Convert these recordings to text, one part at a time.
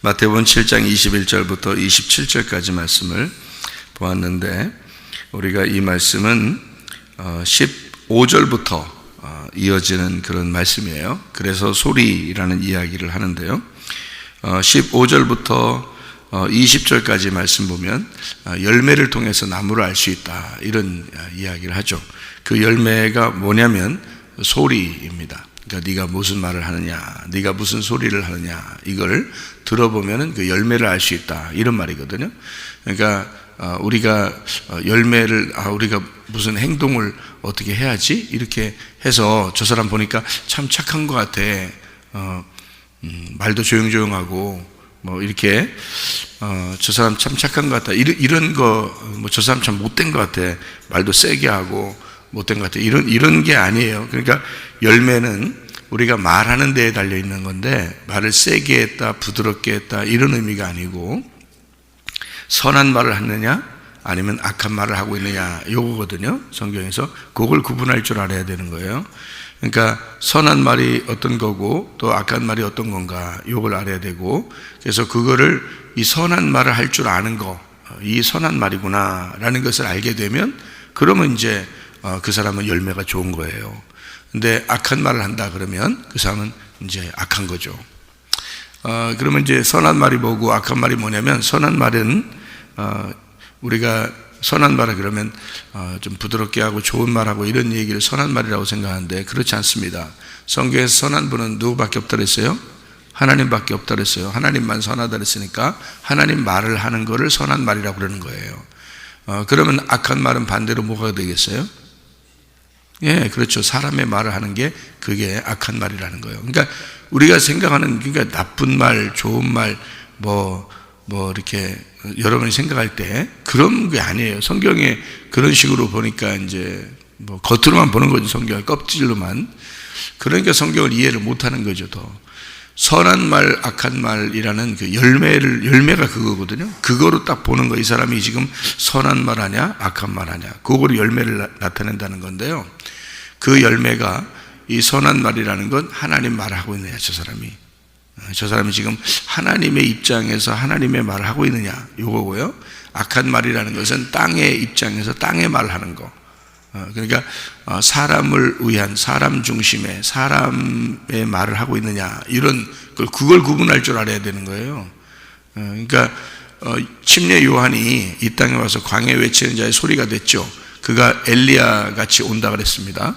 마태복음 7장 21절부터 27절까지 말씀을 보았는데, 우리가 이 말씀은 15절부터 이어지는 그런 말씀이에요. 그래서 소리라는 이야기를 하는데요, 15절부터 20절까지 말씀 보면 열매를 통해서 나무를 알 수 있다, 이런 이야기를 하죠. 그 열매가 뭐냐면 소리입니다. 그러니까 네가 무슨 말을 하느냐, 네가 무슨 소리를 하느냐, 이걸 들어보면은 그 열매를 알 수 있다, 이런 말이거든요. 그러니까 우리가 열매를, 우리가 무슨 행동을 어떻게 해야지, 이렇게 해서 저 사람 보니까 참 착한 것 같아, 말도 조용조용하고 뭐 이렇게 저 사람 참 착한 것 같다, 이런 거, 뭐 저 사람 참 못된 것 같아, 말도 세게 하고 못된 것 같아, 이런 게 아니에요. 그러니까 열매는 우리가 말하는 데에 달려 있는 건데, 말을 세게 했다, 부드럽게 했다, 이런 의미가 아니고, 선한 말을 하느냐 아니면 악한 말을 하고 있느냐, 요거거든요. 성경에서 그걸 구분할 줄 알아야 되는 거예요. 그러니까 선한 말이 어떤 거고 또 악한 말이 어떤 건가, 요걸 알아야 되고, 그래서 그거를, 이 선한 말을 할 줄 아는 거, 이 선한 말이구나 라는 것을 알게 되면, 그러면 이제 그 사람은 열매가 좋은 거예요. 근데 악한 말을 한다 그러면 그 사람은 이제 악한 거죠. 그러면 이제 선한 말이 뭐고 악한 말이 뭐냐면, 선한 말은 우리가 선한 말을 그러면 좀 부드럽게 하고 좋은 말하고 이런 얘기를 선한 말이라고 생각하는데, 그렇지 않습니다. 성경에서 선한 분은 누구밖에 없다 그랬어요? 하나님밖에 없다 그랬어요. 하나님만 선하다 그랬으니까 하나님 말을 하는 거를 선한 말이라고 그러는 거예요. 그러면 악한 말은 반대로 뭐가 되겠어요? 예, 그렇죠. 사람의 말을 하는 게 그게 악한 말이라는 거예요. 그러니까 우리가 생각하는, 그러니까 나쁜 말, 좋은 말, 뭐 이렇게 여러분이 생각할 때 그런 게 아니에요. 성경에 그런 식으로 보니까 이제 뭐 겉으로만 보는 거죠. 성경을 껍질로만. 그러니까 성경을 이해를 못하는 거죠. 더 선한 말, 악한 말이라는 그 열매가 그거거든요. 그거로 딱 보는 거, 이 사람이 지금 선한 말 하냐 악한 말 하냐, 그거로 열매를 나타낸다는 건데요, 그 열매가, 이 선한 말이라는 건 하나님 말을 하고 있느냐, 저 사람이 지금 하나님의 입장에서 하나님의 말을 하고 있느냐, 요거고요. 악한 말이라는 것은 땅의 입장에서 땅의 말을 하는 거. 그러니까 사람을 위한, 사람 중심의, 사람의 말을 하고 있느냐, 이런 그걸 구분할 줄 알아야 되는 거예요. 그러니까 침례 요한이 이 땅에 와서 광야에 외치는 자의 소리가 됐죠. 그가 엘리야 같이 온다 그랬습니다.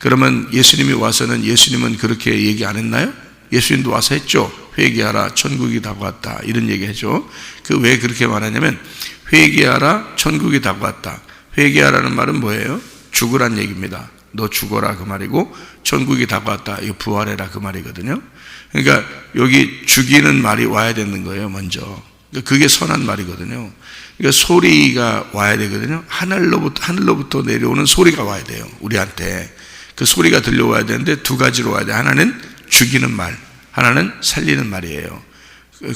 그러면 예수님이 와서는, 예수님은 그렇게 얘기 안 했나요? 예수님도 와서 했죠. 회개하라, 천국이 다가왔다, 이런 얘기 했죠. 왜 그렇게 말하냐면, 회개하라, 천국이 다가왔다. 회개하라는 말은 뭐예요? 죽으란 얘기입니다. 너 죽어라, 그 말이고, 천국이 다가왔다, 이거 부활해라, 그 말이거든요. 그러니까 여기 죽이는 말이 와야 되는 거예요, 먼저. 그러니까 그게 선한 말이거든요. 그러니까 소리가 와야 되거든요. 하늘로부터 내려오는 소리가 와야 돼요, 우리한테. 그 소리가 들려와야 되는데 두 가지로 와야 돼. 하나는 죽이는 말, 하나는 살리는 말이에요.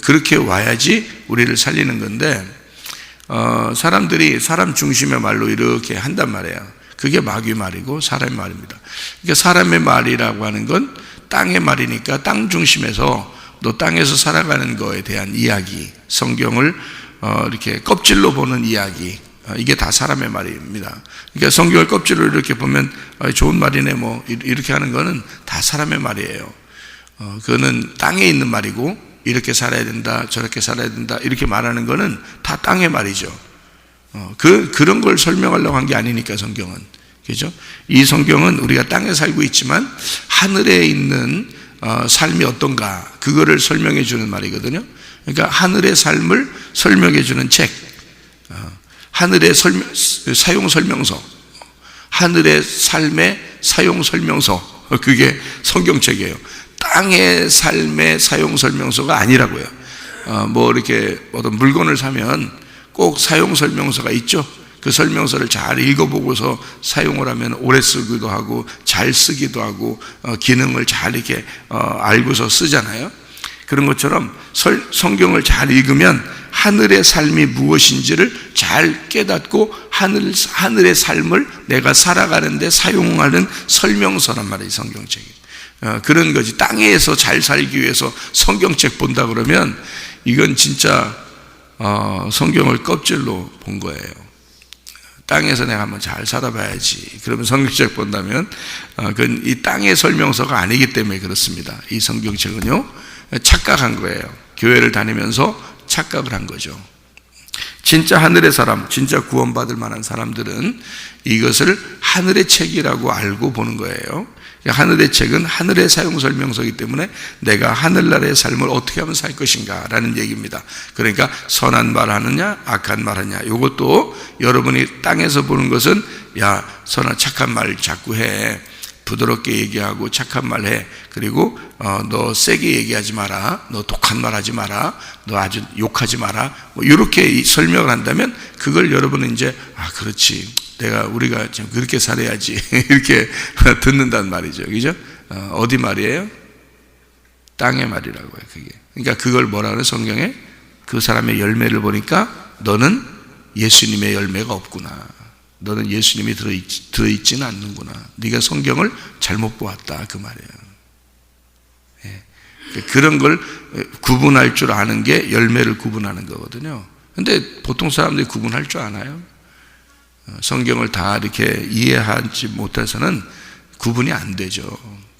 그렇게 와야지 우리를 살리는 건데, 사람들이 사람 중심의 말로 이렇게 한단 말이에요. 그게 마귀 말이고 사람의 말입니다. 그러니까 사람의 말이라고 하는 건 땅의 말이니까 땅 중심에서, 너 땅에서 살아가는 거에 대한 이야기, 성경을 이렇게 껍질로 보는 이야기, 이게 다 사람의 말입니다. 그러니까 성경을 껍질로 이렇게 보면 좋은 말이네, 뭐 이렇게 하는 거는 다 사람의 말이에요. 그거는 땅에 있는 말이고, 이렇게 살아야 된다, 저렇게 살아야 된다, 이렇게 말하는 거는 다 땅의 말이죠. 그런 걸 설명하려고 한 게 아니니까, 성경은. 그죠? 이 성경은 우리가 땅에 살고 있지만 하늘에 있는 삶이 어떤가, 그거를 설명해 주는 말이거든요. 그러니까 하늘의 삶을 설명해 주는 책, 하늘의 사용 설명서, 하늘의 삶의 사용 설명서, 그게 성경책이에요. 땅의 삶의 사용 설명서가 아니라고요. 뭐 이렇게 어떤 물건을 사면 꼭 사용 설명서가 있죠. 그 설명서를 잘 읽어보고서 사용을 하면 오래 쓰기도 하고 잘 쓰기도 하고 기능을 잘 이렇게 알고서 쓰잖아요. 그런 것처럼 성경을 잘 읽으면 하늘의 삶이 무엇인지를 잘 깨닫고 하늘의 삶을 내가 살아가는데 사용하는 설명서란 말이에요, 성경책이. 그런 거지. 땅에서 잘 살기 위해서 성경책 본다 그러면 이건 진짜 성경을 껍질로 본 거예요. 땅에서 내가 한번 잘 살아봐야지. 그러면 성경책 본다면 그건 이 땅의 설명서가 아니기 때문에 그렇습니다. 이 성경책은요, 착각한 거예요. 교회를 다니면서 착각을 한 거죠. 진짜 하늘의 사람, 진짜 구원받을 만한 사람들은 이것을 하늘의 책이라고 알고 보는 거예요. 하늘의 책은 하늘의 사용설명서이기 때문에 내가 하늘나라의 삶을 어떻게 하면 살 것인가 라는 얘기입니다. 그러니까 선한 말 하느냐 악한 말 하느냐, 이것도 여러분이 땅에서 보는 것은 야 선한 착한 말 자꾸 해, 부드럽게 얘기하고 착한 말 해, 그리고 너 세게 얘기하지 마라, 너 독한 말 하지 마라, 너 아주 욕하지 마라, 뭐 이렇게 설명을 한다면 그걸 여러분은 이제 그렇지, 우리가 지금 그렇게 살아야지 이렇게 듣는단 말이죠. 그죠? 어디 말이에요? 땅의 말이라고 해요. 그게. 그러니까 그걸 뭐라 그래? 성경에 그 사람의 열매를 보니까 너는 예수님의 열매가 없구나, 너는 예수님이 들어있지는 않는구나, 네가 성경을 잘못 보았다, 그 말이에요. 예. 그런 걸 구분할 줄 아는 게 열매를 구분하는 거거든요. 근데 보통 사람들이 구분할 줄 아나요? 성경을 다 이렇게 이해하지 못해서는 구분이 안 되죠.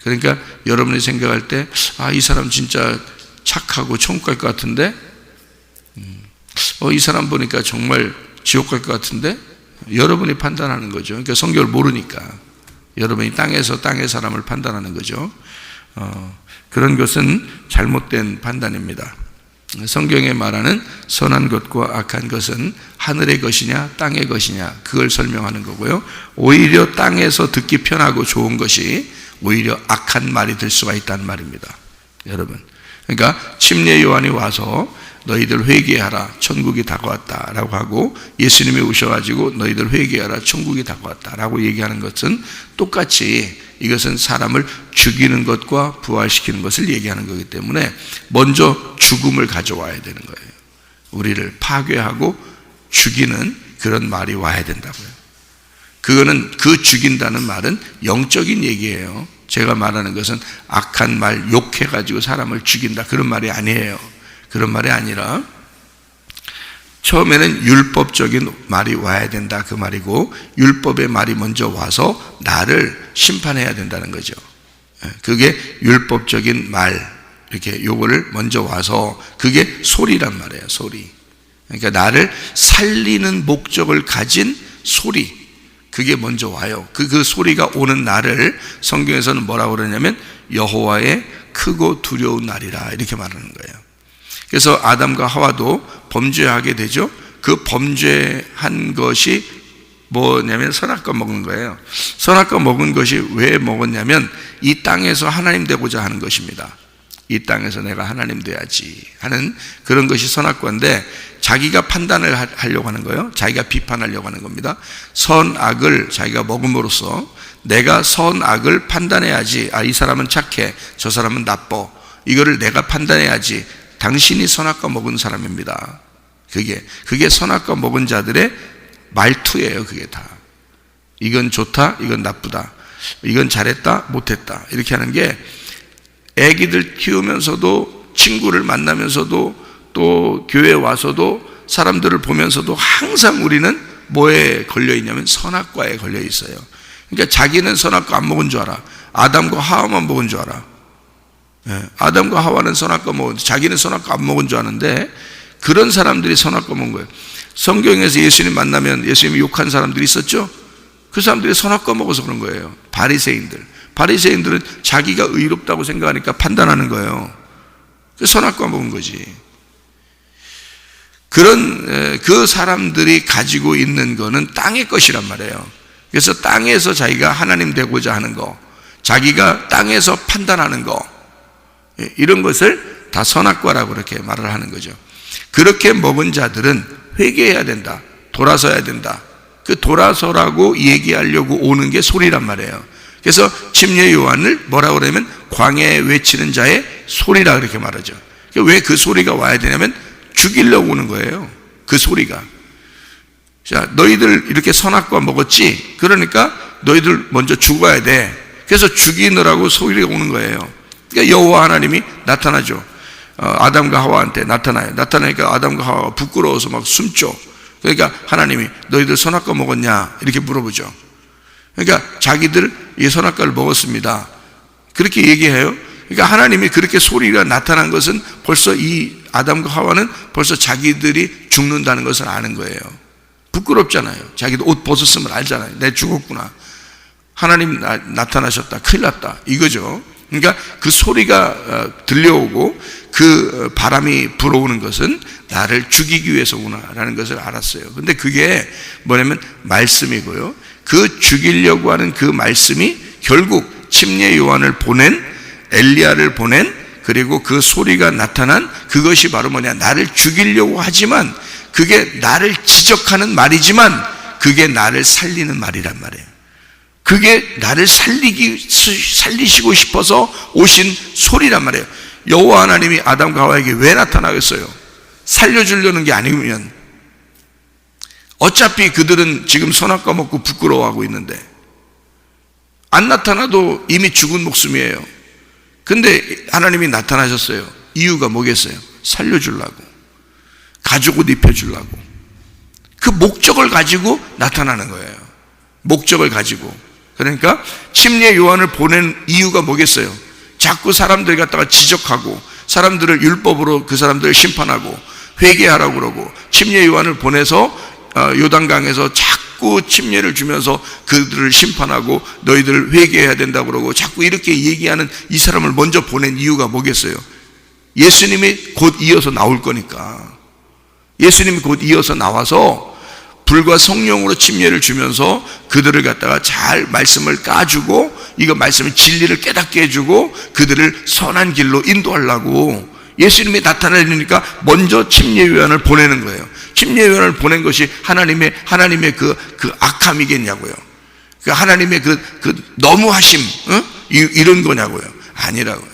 그러니까 여러분이 생각할 때 이 사람 진짜 착하고 천국 갈 것 같은데, 이 사람 보니까 정말 지옥 갈 것 같은데, 여러분이 판단하는 거죠. 그러니까 성경을 모르니까 여러분이 땅의 사람을 판단하는 거죠. 그런 것은 잘못된 판단입니다. 성경에 말하는 선한 것과 악한 것은 하늘의 것이냐 땅의 것이냐, 그걸 설명하는 거고요. 오히려 땅에서 듣기 편하고 좋은 것이 오히려 악한 말이 될 수가 있다는 말입니다, 여러분. 그러니까 침례 요한이 와서 너희들 회개하라, 천국이 다가왔다 라고 하고, 예수님이 오셔가지고 너희들 회개하라, 천국이 다가왔다 라고 얘기하는 것은 똑같이 이것은 사람을 죽이는 것과 부활시키는 것을 얘기하는 거기 때문에 먼저 죽음을 가져와야 되는 거예요. 우리를 파괴하고 죽이는 그런 말이 와야 된다고요. 그거는, 그 죽인다는 말은 영적인 얘기예요. 제가 말하는 것은 악한 말 욕해가지고 사람을 죽인다, 그런 말이 아니에요. 그런 말이 아니라 처음에는 율법적인 말이 와야 된다, 그 말이고, 율법의 말이 먼저 와서 나를 심판해야 된다는 거죠. 그게 율법적인 말, 이렇게 요거를 먼저 와서, 그게 소리란 말이에요, 소리. 그러니까 나를 살리는 목적을 가진 소리, 그게 먼저 와요. 그 소리가 오는 날을 성경에서는 뭐라고 그러냐면 여호와의 크고 두려운 날이라, 이렇게 말하는 거예요. 그래서 아담과 하와도 범죄하게 되죠. 그 범죄한 것이 뭐냐면 선악과 먹은 거예요. 선악과 먹은 것이 왜 먹었냐면 이 땅에서 하나님 되고자 하는 것입니다. 이 땅에서 내가 하나님 돼야지 하는 그런 것이 선악과인데, 자기가 판단을 하려고 하는 거예요. 자기가 비판하려고 하는 겁니다. 선악을 자기가 먹음으로써 내가 선악을 판단해야지, 이 사람은 착해, 저 사람은 나빠, 이거를 내가 판단해야지. 당신이 선악과 먹은 사람입니다. 그게 선악과 먹은 자들의 말투예요. 그게 다. 이건 좋다, 이건 나쁘다, 이건 잘했다, 못했다, 이렇게 하는 게, 애기들 키우면서도, 친구를 만나면서도, 또 교회에 와서도, 사람들을 보면서도 항상 우리는 뭐에 걸려 있냐면 선악과에 걸려 있어요. 그러니까 자기는 선악과 안 먹은 줄 알아. 아담과 하와만 먹은 줄 알아. 아담과 하와는 선악과 먹었는데 자기는 선악과 안 먹은 줄 아는데, 그런 사람들이 선악과 먹은 거예요. 성경에서 예수님 만나면 예수님이 욕한 사람들이 있었죠. 그 사람들이 선악과 먹어서 그런 거예요. 바리새인들은 자기가 의롭다고 생각하니까 판단하는 거예요. 그 선악과 먹은 거지. 그 사람들이 가지고 있는 거는 땅의 것이란 말이에요. 그래서 땅에서 자기가 하나님 되고자 하는 거, 자기가 땅에서 판단하는 거, 이런 것을 다 선악과라고 그렇게 말을 하는 거죠. 그렇게 먹은 자들은 회개해야 된다, 돌아서야 된다. 그 돌아서라고 얘기하려고 오는 게 소리란 말이에요. 그래서 침례 요한을 뭐라고 그러냐면 광야에 외치는 자의 소리라 그렇게 말하죠. 왜 그 소리가 와야 되냐면 죽이려고 오는 거예요. 그 소리가. 자, 너희들 이렇게 선악과 먹었지? 그러니까 너희들 먼저 죽어야 돼. 그래서 죽이느라고 소리가 오는 거예요. 그러니까 여호와 하나님이 나타나죠. 아담과 하와한테 나타나요. 나타나니까 아담과 하와가 부끄러워서 막 숨죠. 그러니까 하나님이 너희들 선악과 먹었냐? 이렇게 물어보죠. 그러니까 자기들 이 선악과를 먹었습니다. 그렇게 얘기해요. 그러니까 하나님이 그렇게 소리가 나타난 것은 벌써 이 아담과 하와는 벌써 자기들이 죽는다는 것을 아는 거예요. 부끄럽잖아요. 자기도 옷 벗었으면 알잖아요. 내 죽었구나. 하나님 나타나셨다. 큰일 났다. 이거죠. 그러니까 그 소리가 들려오고 그 바람이 불어오는 것은 나를 죽이기 위해서구나라는 것을 알았어요. 근데 그게 뭐냐면 말씀이고요. 그 죽이려고 하는 그 말씀이 결국 침례 요한을 보낸 엘리야를 보낸 그리고 그 소리가 나타난 그것이 바로 뭐냐, 나를 죽이려고 하지만 그게 나를 지적하는 말이지만 그게 나를 살리는 말이란 말이에요. 그게 나를 살리시고 싶어서 오신 소리란 말이에요. 여호와 하나님이 아담과 하와에게 왜 나타나겠어요? 살려주려는 게 아니면. 어차피 그들은 지금 선악과 먹고 부끄러워하고 있는데 안 나타나도 이미 죽은 목숨이에요. 근데 하나님이 나타나셨어요. 이유가 뭐겠어요? 살려주려고, 가죽 옷 입혀주려고. 그 목적을 가지고 나타나는 거예요. 목적을 가지고. 그러니까 침례 요한을 보낸 이유가 뭐겠어요? 자꾸 사람들 갖다가 지적하고 사람들을 율법으로 그 사람들을 심판하고 회개하라고 그러고 침례 요한을 보내서 요단강에서 자꾸 침례를 주면서 그들을 심판하고 너희들 회개해야 된다고 그러고 자꾸 이렇게 얘기하는 이 사람을 먼저 보낸 이유가 뭐겠어요? 예수님이 곧 이어서 나올 거니까. 예수님이 곧 이어서 나와서 불과 성령으로 침례를 주면서 그들을 갖다가 잘 말씀을 까주고 이거 말씀의 진리를 깨닫게 해주고 그들을 선한 길로 인도하려고 예수님이 나타나려니까 먼저 침례 요한을 보내는 거예요. 침례 요한을 보낸 것이 하나님의 그 악함이겠냐고요. 그 하나님의 그 너무하심, 이런 거냐고요. 아니라고요.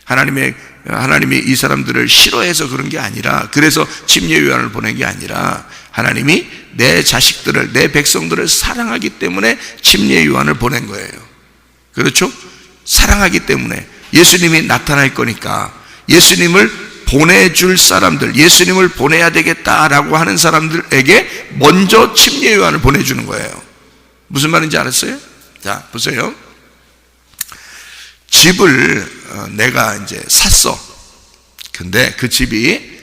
하나님이 이 사람들을 싫어해서 그런 게 아니라, 그래서 침례 요한을 보낸 게 아니라 하나님이 내 자식들을, 내 백성들을 사랑하기 때문에 침례 요한을 보낸 거예요. 그렇죠? 사랑하기 때문에 예수님이 나타날 거니까 예수님을 보내줄 사람들, 예수님을 보내야 되겠다라고 하는 사람들에게 먼저 침례 요한을 보내주는 거예요. 무슨 말인지 알았어요? 자, 보세요. 집을 내가 이제 샀어. 근데 그 집이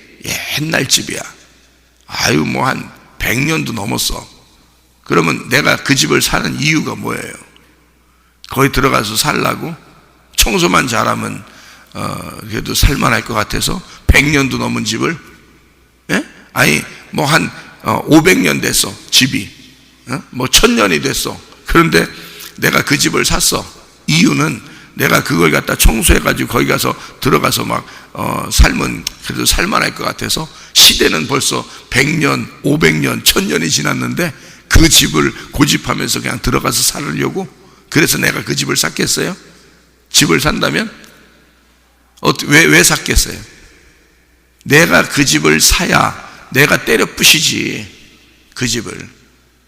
옛날 집이야. 아유, 뭐 한 100년도 넘었어. 그러면 내가 그 집을 사는 이유가 뭐예요? 거기 들어가서 살라고? 청소만 잘하면 그래도 살만할 것 같아서 100년도 넘은 집을? 예? 아니 뭐 한 500년 됐어 집이, 뭐 1000년이 됐어. 그런데 내가 그 집을 샀어. 이유는 내가 그걸 갖다 청소해가지고 거기 가서 들어가서 막 살면 그래도 살만할 것 같아서. 시대는 벌써 100년, 500년, 1000년이 지났는데 그 집을 고집하면서 그냥 들어가서 살려고? 그래서 내가 그 집을 샀겠어요? 집을 산다면? 왜 샀겠어요? 내가 그 집을 사야 내가 때려 부시지. 그 집을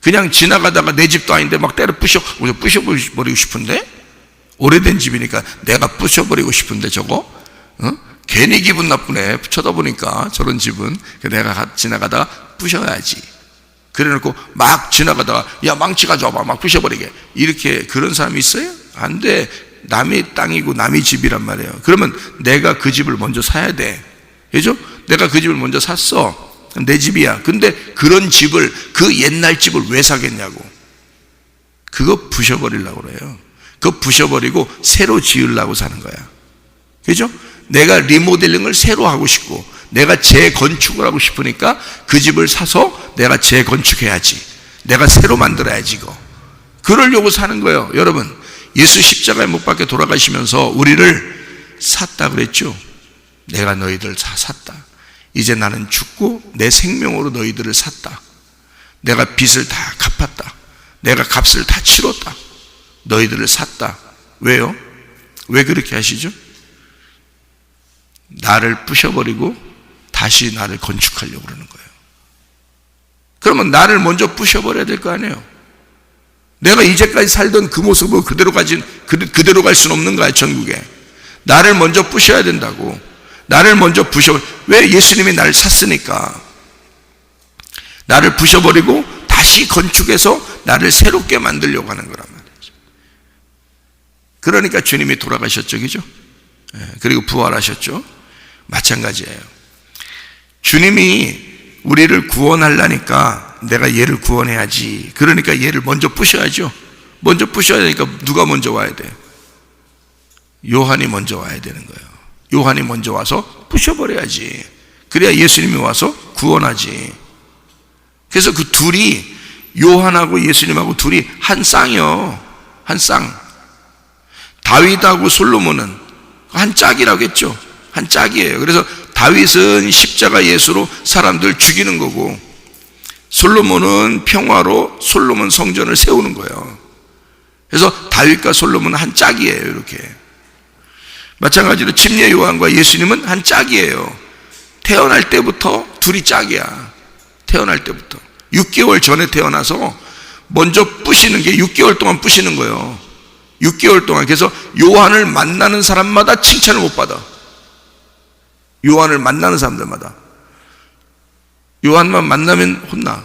그냥 지나가다가 내 집도 아닌데 막 때려 부셔버리고 싶은데? 오래된 집이니까 내가 부셔버리고 싶은데 저거? 괜히 기분 나쁘네. 쳐다보니까 저런 집은 내가 지나가다가 부셔야지. 그래놓고 막 지나가다가 야 망치 가져와봐 막 부셔버리게, 이렇게 그런 사람이 있어요? 안 돼. 남의 땅이고 남의 집이란 말이에요. 그러면 내가 그 집을 먼저 사야 돼. 그죠? 내가 그 집을 먼저 샀어. 내 집이야. 근데 그런 집을, 그 옛날 집을 왜 사겠냐고. 그거 부셔버리려고 그래요. 그거 부셔버리고 새로 지으려고 사는 거야. 그죠? 내가 리모델링을 새로 하고 싶고 내가 재건축을 하고 싶으니까 그 집을 사서 내가 재건축해야지. 내가 새로 만들어야지. 이거 그러려고 사는 거예요. 여러분, 예수 십자가에 못 박혀 돌아가시면서 우리를 샀다 그랬죠. 내가 너희들 다 샀다. 이제 나는 죽고 내 생명으로 너희들을 샀다. 내가 빚을 다 갚았다. 내가 값을 다 치렀다. 너희들을 샀다. 왜요? 왜 그렇게 하시죠? 나를 부셔버리고 다시 나를 건축하려고 그러는 거예요. 그러면 나를 먼저 부셔버려야 될 거 아니에요. 내가 이제까지 살던 그 모습을 그대로 갈 수는 없는 거야. 천국에 나를 먼저 부셔야 된다고. 나를 먼저 왜? 예수님이 나를 샀으니까. 나를 부셔버리고 다시 건축해서 나를 새롭게 만들려고 하는 거란 말이죠. 그러니까 주님이 돌아가셨죠, 그죠? 그리고 부활하셨죠. 마찬가지예요. 주님이 우리를 구원하려니까 내가 얘를 구원해야지. 그러니까 얘를 먼저 부셔야죠. 먼저 부셔야 되니까 누가 먼저 와야 돼요? 요한이 먼저 와야 되는 거예요. 요한이 먼저 와서 부셔버려야지. 그래야 예수님이 와서 구원하지. 그래서 그 둘이, 요한하고 예수님하고 둘이 한 쌍이요. 한 쌍. 다윗하고 솔로몬은 한 짝이라고 했죠. 한 짝이에요. 그래서 다윗은 십자가 예수로 사람들 죽이는 거고, 솔로몬은 평화로 솔로몬 성전을 세우는 거예요. 그래서 다윗과 솔로몬은 한 짝이에요. 이렇게. 마찬가지로 침례 요한과 예수님은 한 짝이에요. 태어날 때부터 둘이 짝이야. 태어날 때부터 6개월 전에 태어나서 먼저 뿌시는 게 6개월 동안 뿌시는 거예요. 6개월 동안. 그래서 요한을 만나는 사람마다 칭찬을 못 받아. 요한을 만나는 사람들마다. 요한만 만나면 혼나.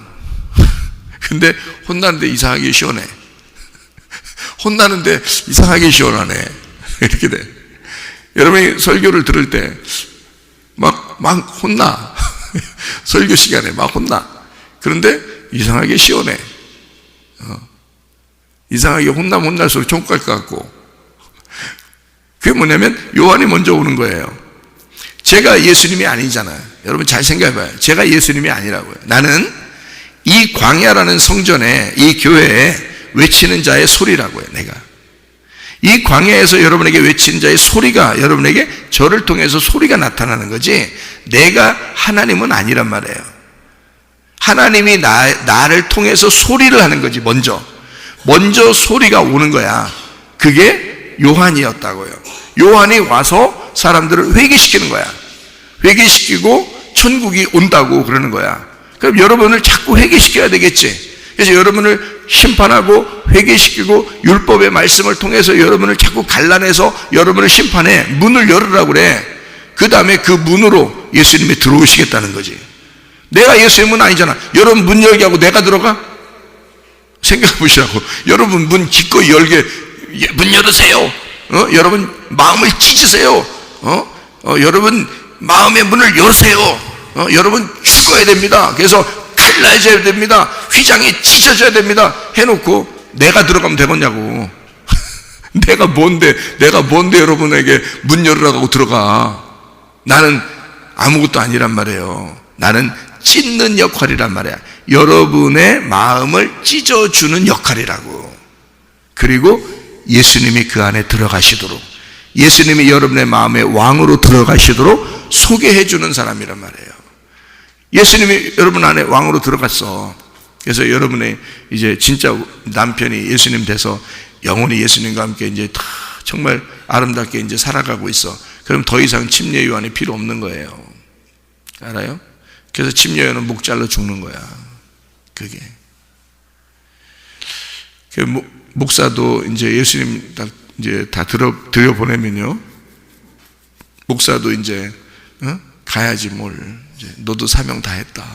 근데 혼나는데 이상하게 시원해. 혼나는데 이상하게 시원하네. 이렇게 돼. 여러분이 설교를 들을 때 막 혼나. 설교 시간에 막 혼나. 그런데 이상하게 시원해. 이상하게 혼나면 혼날수록 총 갈 것 같고. 그게 뭐냐면 요한이 먼저 오는 거예요. 제가 예수님이 아니잖아요. 여러분 잘 생각해봐요. 제가 예수님이 아니라고요. 나는 이 광야라는 성전에, 이 교회에 외치는 자의 소리라고요. 내가 이 광야에서 여러분에게 외치는 자의 소리가, 여러분에게 저를 통해서 소리가 나타나는 거지, 내가 하나님은 아니란 말이에요. 하나님이 나를 통해서 소리를 하는 거지. 먼저 소리가 오는 거야. 그게 요한이었다고요. 요한이 와서 사람들을 회개시키는 거야. 회개시키고 천국이 온다고 그러는 거야. 그럼 여러분을 자꾸 회개시켜야 되겠지. 그래서 여러분을 심판하고 회개시키고 율법의 말씀을 통해서 여러분을 자꾸 갈라내서 여러분을 심판해. 문을 열으라고 그래. 그 다음에 그 문으로 예수님이 들어오시겠다는 거지. 내가 예수님은 아니잖아. 여러분 문 열게 하고 내가 들어가? 생각해 보시라고. 여러분 문 기꺼이 열게, 문 열으세요. 여러분 마음을 찢으세요. 여러분 마음의 문을 열으세요. 여러분 죽어야 됩니다. 그래서 칼 나야 됩니다. 휘장이 찢어져야 됩니다. 해놓고 내가 들어가면 되겠냐고. 내가 뭔데 여러분에게 문 열으라고 하고 들어가. 나는 아무것도 아니란 말이에요. 나는 찢는 역할이란 말이야. 여러분의 마음을 찢어주는 역할이라고. 그리고 예수님이 그 안에 들어가시도록, 예수님이 여러분의 마음의 왕으로 들어가시도록 소개해 주는 사람이란 말이에요. 예수님이 여러분 안에 왕으로 들어갔어. 그래서 여러분의 이제 진짜 남편이 예수님 돼서 영원히 예수님과 함께 이제 다 정말 아름답게 이제 살아가고 있어. 그럼 더 이상 침례 요한이 필요 없는 거예요. 알아요? 그래서 침례 요한은 목 잘라 죽는 거야. 그게. 목사도 이제 예수님 다 들여보내면요, 목사도 이제 가야지 뭘. 너도 사명 다 했다.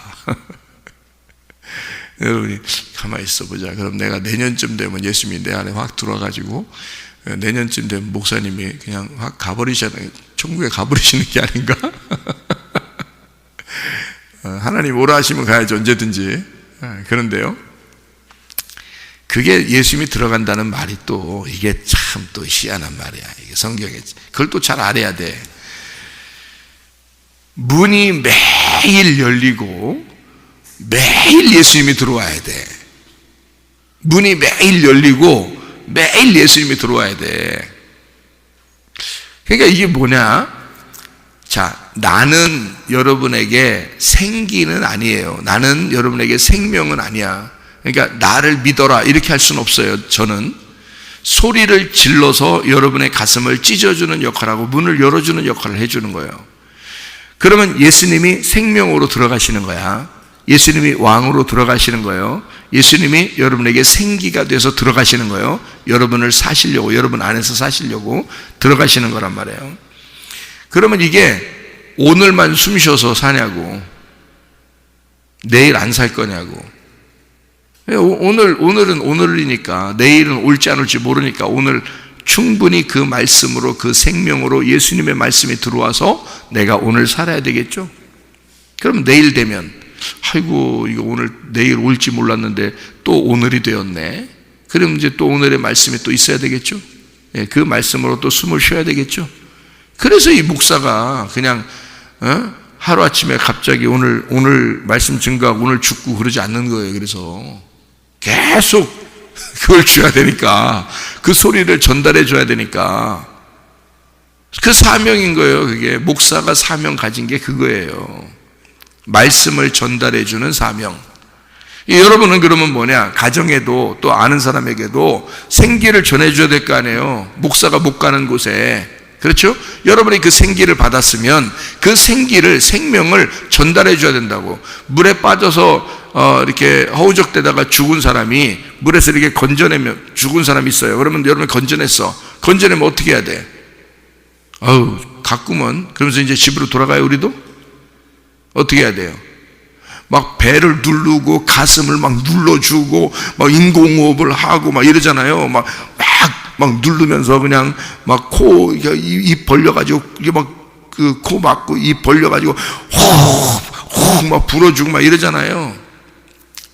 여러분이 가만히 있어 보자. 그럼 내가 내년쯤 되면 예수님이 내 안에 확 들어와가지고 내년쯤 되면 목사님이 그냥 확 가버리시잖아요. 천국에 가버리시는 게 아닌가? 하나님 오라 하시면 가야지 언제든지. 그런데요, 그게 예수님이 들어간다는 말이 또 이게 참 또 희한한 말이야. 이게 성경에 그걸 또 잘 알아야 돼. 문이 매일 열리고 매일 예수님이 들어와야 돼. 문이 매일 열리고 매일 예수님이 들어와야 돼. 그러니까 이게 뭐냐? 자, 나는 여러분에게 생기는 아니에요. 나는 여러분에게 생명은 아니야. 그러니까 나를 믿어라 이렇게 할 수는 없어요. 저는 소리를 질러서 여러분의 가슴을 찢어주는 역할하고 문을 열어주는 역할을 해주는 거예요. 그러면 예수님이 생명으로 들어가시는 거야. 예수님이 왕으로 들어가시는 거예요. 예수님이 여러분에게 생기가 돼서 들어가시는 거예요. 여러분을 사시려고, 여러분 안에서 사시려고 들어가시는 거란 말이에요. 그러면 이게 오늘만 숨 쉬어서 사냐고. 내일 안 살 거냐고. 오늘은 오늘이니까 내일은 올지 안 올지 모르니까 오늘 충분히 그 말씀으로, 그 생명으로 예수님의 말씀이 들어와서 내가 오늘 살아야 되겠죠. 그럼 내일 되면 아이고 이거 오늘 내일 올지 몰랐는데 또 오늘이 되었네. 그럼 이제 또 오늘의 말씀이 또 있어야 되겠죠. 그 말씀으로 또 숨을 쉬어야 되겠죠. 그래서 이 목사가 그냥 하루아침에 갑자기 오늘 말씀 증거하고 오늘 죽고 그러지 않는 거예요. 그래서 계속 그걸 줘야 되니까, 그 소리를 전달해 줘야 되니까, 그 사명인 거예요. 그게 목사가 사명 가진 게 그거예요. 말씀을 전달해 주는 사명. 여러분은 그러면 뭐냐, 가정에도 또 아는 사람에게도 생기를 전해 줘야 될 거 아니에요. 목사가 못 가는 곳에. 그렇죠? 여러분이 그 생기를 받았으면 그 생기를, 생명을 전달해 줘야 된다고. 물에 빠져서 이렇게 허우적대다가 죽은 사람이 물에서 이렇게 건져내면 죽은 사람이 있어요. 그러면 여러분이 건져냈어. 건져내면 어떻게 해야 돼? 가끔은 그러면서 이제 집으로 돌아가요. 우리도 어떻게 해야 돼요? 막 배를 누르고 가슴을 막 눌러주고 막 인공호흡을 하고 막 이러잖아요. 막 누르면서 그냥 막 코, 입 벌려가지고, 이게 막 그 코 막고 입 벌려가지고, 호흡 막 불어주고 막 이러잖아요.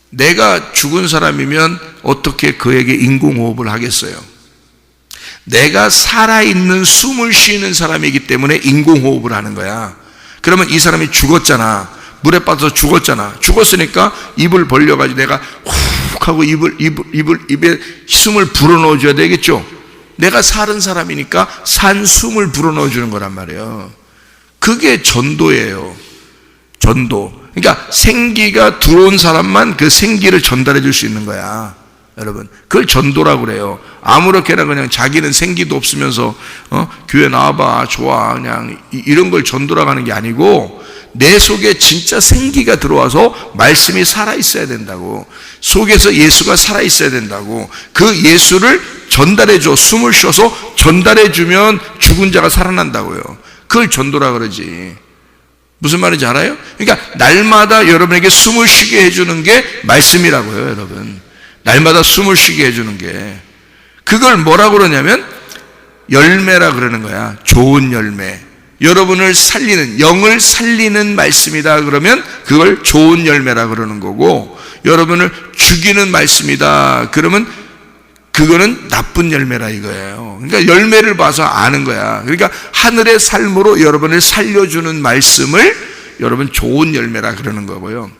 내가 죽은 사람이면 어떻게 그에게 인공호흡을 하겠어요? 내가 살아있는 숨을 쉬는 사람이기 때문에 인공호흡을 하는 거야. 그러면 이 사람이 죽었잖아. 물에 빠져서 죽었잖아. 죽었으니까 입을 벌려가지고 내가 훅 하고 입에 숨을 불어넣어 줘야 되겠죠. 내가 살은 사람이니까 산 숨을 불어넣어 주는 거란 말이에요. 그게 전도예요. 전도. 그러니까 생기가 들어온 사람만 그 생기를 전달해 줄 수 있는 거야. 여러분, 그걸 전도라고 그래요. 아무렇게나 그냥 자기는 생기도 없으면서 교회 나와봐, 좋아, 그냥 이런 걸 전도라고 하는 게 아니고, 내 속에 진짜 생기가 들어와서 말씀이 살아있어야 된다고. 속에서 예수가 살아있어야 된다고. 그 예수를 전달해줘. 숨을 쉬어서 전달해주면 죽은 자가 살아난다고요. 그걸 전도라 그러지. 무슨 말인지 알아요? 그러니까 날마다 여러분에게 숨을 쉬게 해주는 게 말씀이라고요. 여러분, 날마다 숨을 쉬게 해주는 게, 그걸 뭐라고 그러냐면 열매라 그러는 거야. 좋은 열매. 여러분을 살리는, 영을 살리는 말씀이다 그러면 그걸 좋은 열매라 그러는 거고, 여러분을 죽이는 말씀이다 그러면 그거는 나쁜 열매라 이거예요. 그러니까 열매를 봐서 아는 거야. 그러니까 하늘의 삶으로 여러분을 살려주는 말씀을 여러분 좋은 열매라 그러는 거고요.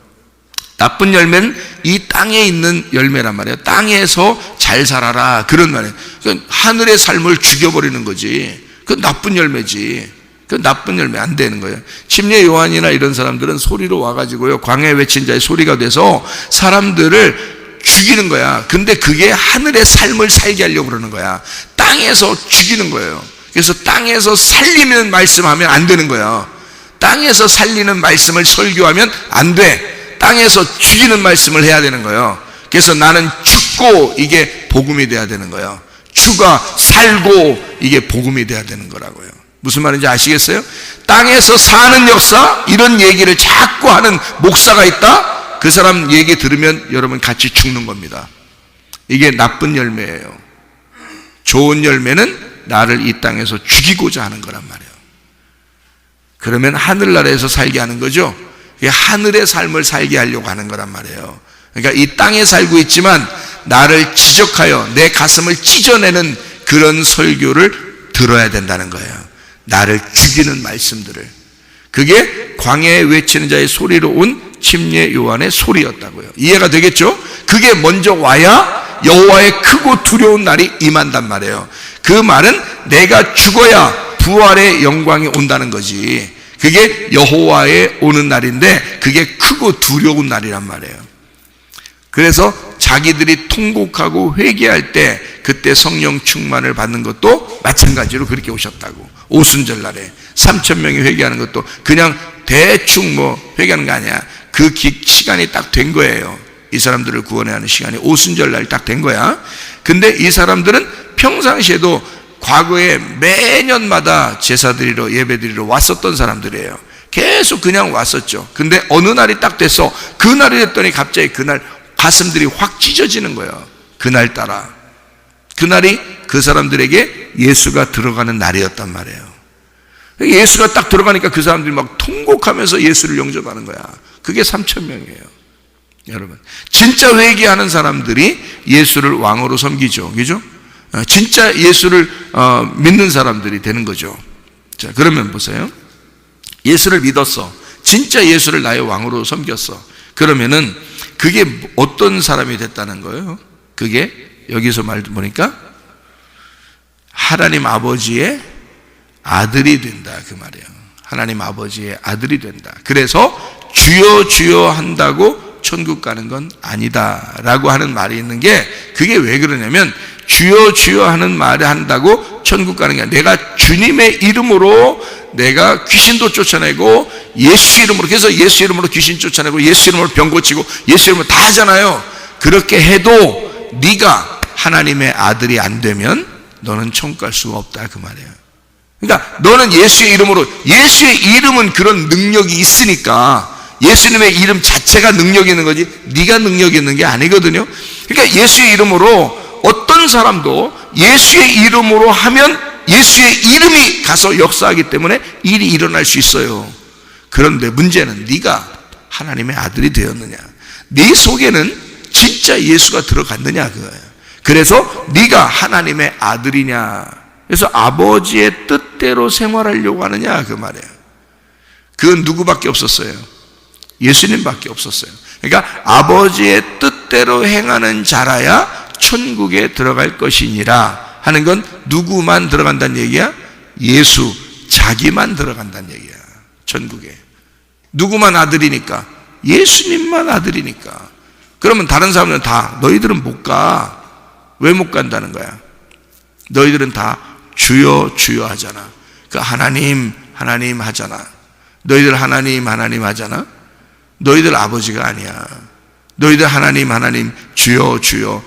나쁜 열매는 이 땅에 있는 열매란 말이에요. 땅에서 잘 살아라 그런 말이에요. 그러니까 하늘의 삶을 죽여버리는 거지. 그건 나쁜 열매지. 그 나쁜 열매 안 되는 거예요. 침례 요한이나 이런 사람들은 소리로 와가지고요, 광야에 외친 자의 소리가 돼서 사람들을 죽이는 거야. 근데 그게 하늘의 삶을 살게 하려고 그러는 거야. 땅에서 죽이는 거예요. 그래서 땅에서 살리는 말씀하면 안 되는 거야. 땅에서 살리는 말씀을 설교하면 안 돼. 땅에서 죽이는 말씀을 해야 되는 거예요. 그래서 나는 죽고 이게 복음이 돼야 되는 거예요. 죽어 살고 이게 복음이 돼야 되는 거라고요. 무슨 말인지 아시겠어요? 땅에서 사는 역사, 이런 얘기를 자꾸 하는 목사가 있다? 그 사람 얘기 들으면 여러분 같이 죽는 겁니다. 이게 나쁜 열매예요. 좋은 열매는 나를 이 땅에서 죽이고자 하는 거란 말이에요. 그러면 하늘나라에서 살게 하는 거죠. 이게 하늘의 삶을 살게 하려고 하는 거란 말이에요. 그러니까 이 땅에 살고 있지만 나를 지적하여 내 가슴을 찢어내는 그런 설교를 들어야 된다는 거예요. 나를 죽이는 말씀들을. 그게 광야에 외치는 자의 소리로 온 침례 요한의 소리였다고요. 이해가 되겠죠? 그게 먼저 와야 여호와의 크고 두려운 날이 임한단 말이에요. 그 말은 내가 죽어야 부활의 영광이 온다는 거지. 그게 여호와의 오는 날인데 그게 크고 두려운 날이란 말이에요. 그래서 자기들이 통곡하고 회개할 때 그때 성령 충만을 받는 것도 마찬가지로 그렇게 오셨다고. 오순절 날에 3,000명이 회개하는 것도 그냥 대충 회개하는 거 아니야. 그 시간이 딱 된 거예요. 이 사람들을 구원해야 하는 시간이 오순절 날 딱 된 거야. 근데 이 사람들은 평상시에도 과거에 매년마다 제사 드리러 예배 드리러 왔었던 사람들이에요. 계속 그냥 왔었죠. 근데 어느 날이 딱 돼서 그날이 됐더니 갑자기 그날 가슴들이 확 찢어지는 거예요. 그날따라 그날이 그 사람들에게 예수가 들어가는 날이었단 말이에요. 예수가 딱 들어가니까 그 사람들이 막 통곡하면서 예수를 영접하는 거야. 그게 3,000명이에요. 여러분, 진짜 회개하는 사람들이 예수를 왕으로 섬기죠. 그죠? 진짜 예수를 믿는 사람들이 되는 거죠. 자, 그러면 보세요. 예수를 믿었어. 진짜 예수를 나의 왕으로 섬겼어. 그러면은 그게 어떤 사람이 됐다는 거예요? 그게 여기서 말 보니까 하나님 아버지의 아들이 된다 그 말이에요. 하나님 아버지의 아들이 된다. 그래서 주여 주여 한다고 천국 가는 건 아니다 라고 하는 말이 있는 게, 그게 왜 그러냐면 주여 주여 하는 말을 한다고 천국 가는 게 아니라 내가 주님의 이름으로 내가 귀신도 쫓아내고 예수 이름으로, 그래서 예수 이름으로 귀신 쫓아내고 예수 이름으로 병 고치고 예수 이름으로 다 하잖아요. 그렇게 해도 네가 하나님의 아들이 안 되면 너는 천국 갈 수가 없다 그 말이에요. 그러니까 너는 예수의 이름으로, 예수의 이름은 그런 능력이 있으니까 예수님의 이름 자체가 능력이 있는 거지 네가 능력이 있는 게 아니거든요. 그러니까 예수의 이름으로 어떤 사람도 예수의 이름으로 하면 예수의 이름이 가서 역사하기 때문에 일이 일어날 수 있어요. 그런데 문제는 네가 하나님의 아들이 되었느냐, 네 속에는 진짜 예수가 들어갔느냐 그거예요. 그래서 네가 하나님의 아들이냐, 그래서 아버지의 뜻대로 생활하려고 하느냐 그 말이에요. 그건 누구밖에 없었어요? 예수님밖에 없었어요. 그러니까 아버지의 뜻대로 행하는 자라야 천국에 들어갈 것이니라 하는 건 누구만 들어간다는 얘기야? 예수 자기만 들어간다는 얘기야. 천국에 누구만 아들이니까? 예수님만 아들이니까. 그러면 다른 사람들은 다 너희들은 못 가. 왜 못 간다는 거야? 너희들은 다 주여 주여 하잖아. 그 하나님 하나님 하잖아. 너희들 하나님 하나님 하잖아. 너희들 아버지가 아니야. 너희들 하나님 하나님 주여 주여.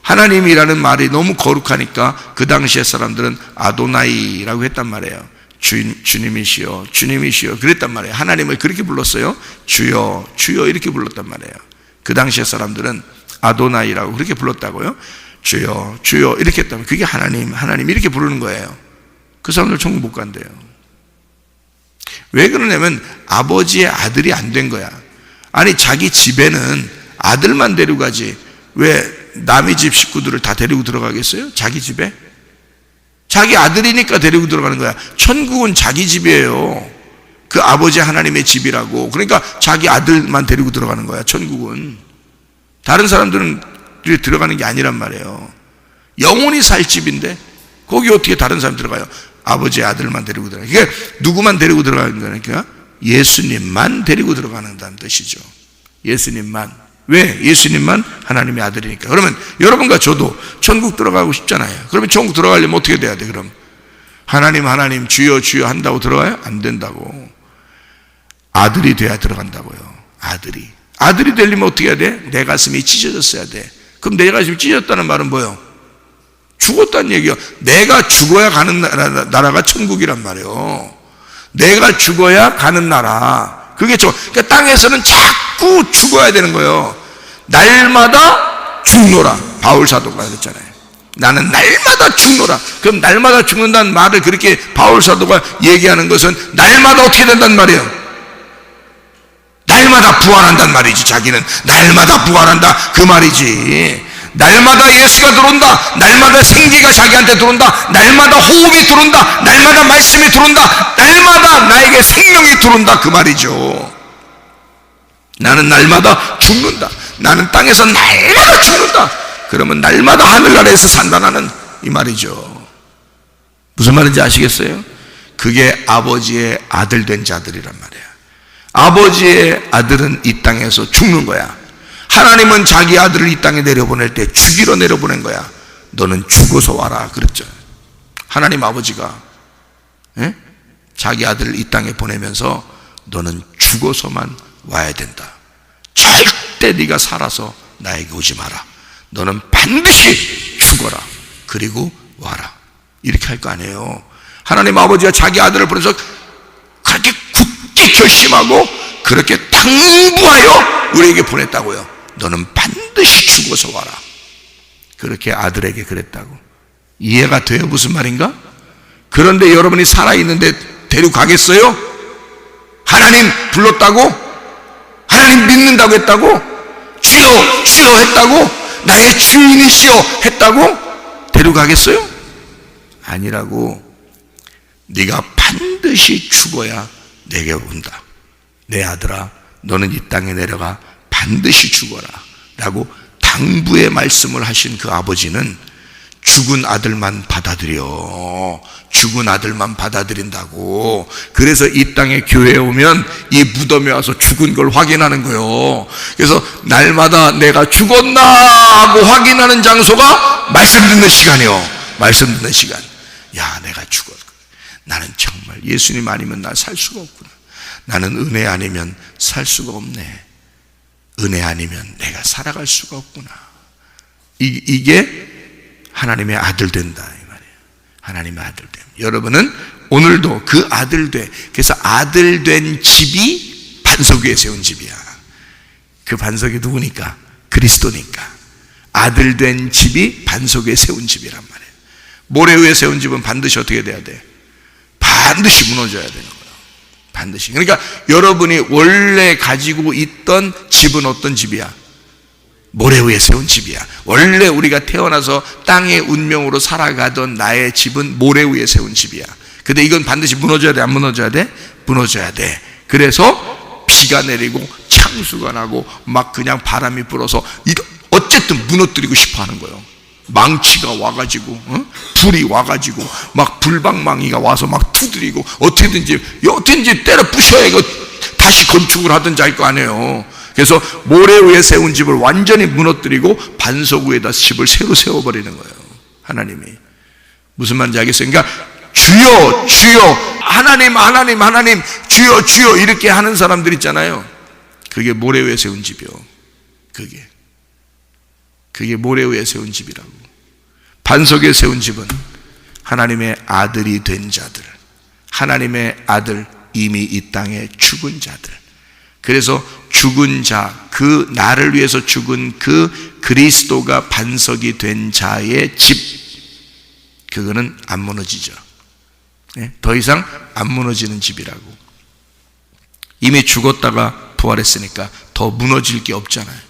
하나님이라는 말이 너무 거룩하니까 그 당시의 사람들은 아도나이라고 했단 말이에요. 주님이시여 주님이시여 그랬단 말이에요. 하나님을 그렇게 불렀어요. 주여 주여 이렇게 불렀단 말이에요. 그 당시의 사람들은 아도나이라고 그렇게 불렀다고요. 주여 주여 이렇게 했다면 그게 하나님 하나님 이렇게 부르는 거예요. 그 사람들 천국 못 간대요. 왜 그러냐면 아버지의 아들이 안 된 거야. 아니 자기 집에는 아들만 데리고 가지 왜 남의 집 식구들을 다 데리고 들어가겠어요? 자기 집에? 자기 아들이니까 데리고 들어가는 거야. 천국은 자기 집이에요. 그 아버지 하나님의 집이라고. 그러니까 자기 아들만 데리고 들어가는 거야. 천국은 다른 사람들은 들어가는 게 아니란 말이에요. 영원히 살 집인데 거기 어떻게 다른 사람 들어가요? 아버지의 아들만 데리고 들어가요. 그러니까 누구만 데리고 들어가는 거니까 예수님만 데리고 들어가는다는 뜻이죠. 예수님만. 왜? 예수님만 하나님의 아들이니까. 그러면 여러분과 저도 천국 들어가고 싶잖아요. 그러면 천국 들어가려면 어떻게 돼야 돼? 그럼 하나님 하나님 주여 주여 한다고 들어가요? 안 된다고. 아들이 돼야 들어간다고요. 아들이 되려면 어떻게 해야 돼? 내 가슴이 찢어졌어야 돼. 그럼 내 가슴이 찢어졌다는 말은 뭐예요? 죽었다는 얘기예요. 내가 죽어야 가는 나라가 천국이란 말이에요. 내가 죽어야 가는 나라. 그게 그러니까 땅에서는 자꾸 죽어야 되는 거예요. 날마다 죽노라. 바울 사도가 그랬잖아요. 나는 날마다 죽노라. 그럼 날마다 죽는다는 말을 그렇게 바울 사도가 얘기하는 것은 날마다 어떻게 된단 말이에요? 날마다 부활한단 말이지. 자기는 날마다 부활한다 그 말이지. 날마다 예수가 들어온다. 날마다 생기가 자기한테 들어온다. 날마다 호흡이 들어온다. 날마다 말씀이 들어온다. 날마다 나에게 생명이 들어온다 그 말이죠. 나는 날마다 죽는다. 나는 땅에서 날마다 죽는다. 그러면 날마다 하늘나라에서 산다 나는 이 말이죠. 무슨 말인지 아시겠어요? 그게 아버지의 아들 된 자들이란 말이야. 아버지의 아들은 이 땅에서 죽는 거야. 하나님은 자기 아들을 이 땅에 내려보낼 때 죽이러 내려보낸 거야. 너는 죽어서 와라 그랬죠. 하나님 아버지가 자기 아들을 이 땅에 보내면서 너는 죽어서만 와야 된다. 절대 네가 살아서 나에게 오지 마라. 너는 반드시 죽어라. 그리고 와라. 이렇게 할 거 아니에요. 하나님 아버지가 자기 아들을 보내서 그렇게 굳게 결심하고 그렇게 당부하여 우리에게 보냈다고요. 너는 반드시 죽어서 와라. 그렇게 아들에게 그랬다고. 이해가 돼요? 무슨 말인가? 그런데 여러분이 살아있는데 데려가겠어요? 하나님 불렀다고? 하나님 믿는다고 했다고? 주여 주여 했다고? 나의 주인이시여 했다고? 데려가겠어요? 아니라고. 네가 반드시 죽어야 내게 온다. 내 아들아, 너는 이 땅에 내려가 반드시 죽어라 라고 당부의 말씀을 하신 그 아버지는 죽은 아들만 받아들여. 죽은 아들만 받아들인다고. 그래서 이 땅에 교회에 오면 이 무덤에 와서 죽은 걸 확인하는 거예요. 그래서 날마다 내가 죽었나 하고 확인하는 장소가 말씀 듣는 시간이요. 말씀 듣는 시간. 야, 내가 죽었구나. 나는 정말 예수님 아니면 나 살 수가 없구나. 나는 은혜 아니면 살 수가 없네. 은혜 아니면 내가 살아갈 수가 없구나. 이게 하나님의 아들 된다 이 말이에요. 하나님의 아들 됨. 여러분은 오늘도 그 아들 돼. 그래서 아들 된 집이 반석 위에 세운 집이야. 그 반석이 누구니까? 그리스도니까. 아들 된 집이 반석 위에 세운 집이란 말이에요. 모래 위에 세운 집은 반드시 어떻게 돼야 돼? 반드시 무너져야 되는 거예요. 반드시. 그러니까 여러분이 원래 가지고 있던 집은 어떤 집이야? 모래 위에 세운 집이야. 원래 우리가 태어나서 땅의 운명으로 살아가던 나의 집은 모래 위에 세운 집이야. 근데 이건 반드시 무너져야 돼? 안 무너져야 돼? 무너져야 돼. 그래서 비가 내리고 창수가 나고 막 그냥 바람이 불어서 어쨌든 무너뜨리고 싶어 하는 거예요. 망치가 와가지고 불이 와가지고 막 불방망이가 와서 막 두드리고 어떻게든지 때려 부셔야 이거 다시 건축을 하든지 할 거 아니에요. 그래서 모래 위에 세운 집을 완전히 무너뜨리고 반석 위에다 집을 새로 세워버리는 거예요. 하나님이. 무슨 말인지 알겠어요? 그러니까 주여 주여 하나님 하나님 하나님 주여 주여 이렇게 하는 사람들 있잖아요. 그게 모래 위에 세운 집이요. 그게 모래 위에 세운 집이라고. 반석에 세운 집은 하나님의 아들이 된 자들, 하나님의 아들, 이미 이 땅에 죽은 자들. 그래서 죽은 자, 그 나를 위해서 죽은 그 그리스도가 반석이 된 자의 집, 그거는 안 무너지죠. 더 이상 안 무너지는 집이라고. 이미 죽었다가 부활했으니까 더 무너질 게 없잖아요.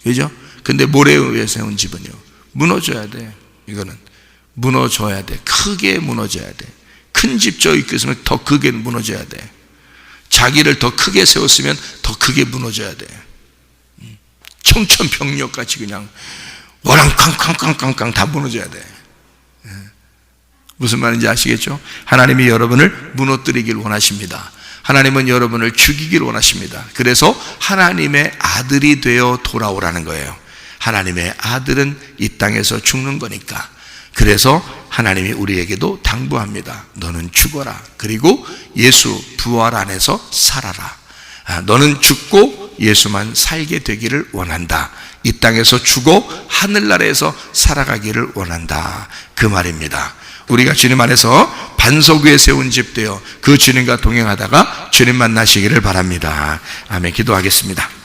그죠? 근데 모래 위에 세운 집은요, 무너져야 돼. 이거는 무너져야 돼. 크게 무너져야 돼. 큰 집 저 있으면 더 크게 무너져야 돼. 자기를 더 크게 세웠으면 더 크게 무너져야 돼. 청천벽력같이 그냥 워랑캉캉캉캉 다 무너져야 돼. 무슨 말인지 아시겠죠? 하나님이 여러분을 무너뜨리길 원하십니다. 하나님은 여러분을 죽이길 원하십니다. 그래서 하나님의 아들이 되어 돌아오라는 거예요. 하나님의 아들은 이 땅에서 죽는 거니까. 그래서 하나님이 우리에게도 당부합니다. 너는 죽어라. 그리고 예수 부활 안에서 살아라. 너는 죽고 예수만 살게 되기를 원한다. 이 땅에서 죽어 하늘나라에서 살아가기를 원한다. 그 말입니다. 우리가 주님 안에서 반석 위에 세운 집 되어 그 주님과 동행하다가 주님 만나시기를 바랍니다. 아멘. 기도하겠습니다.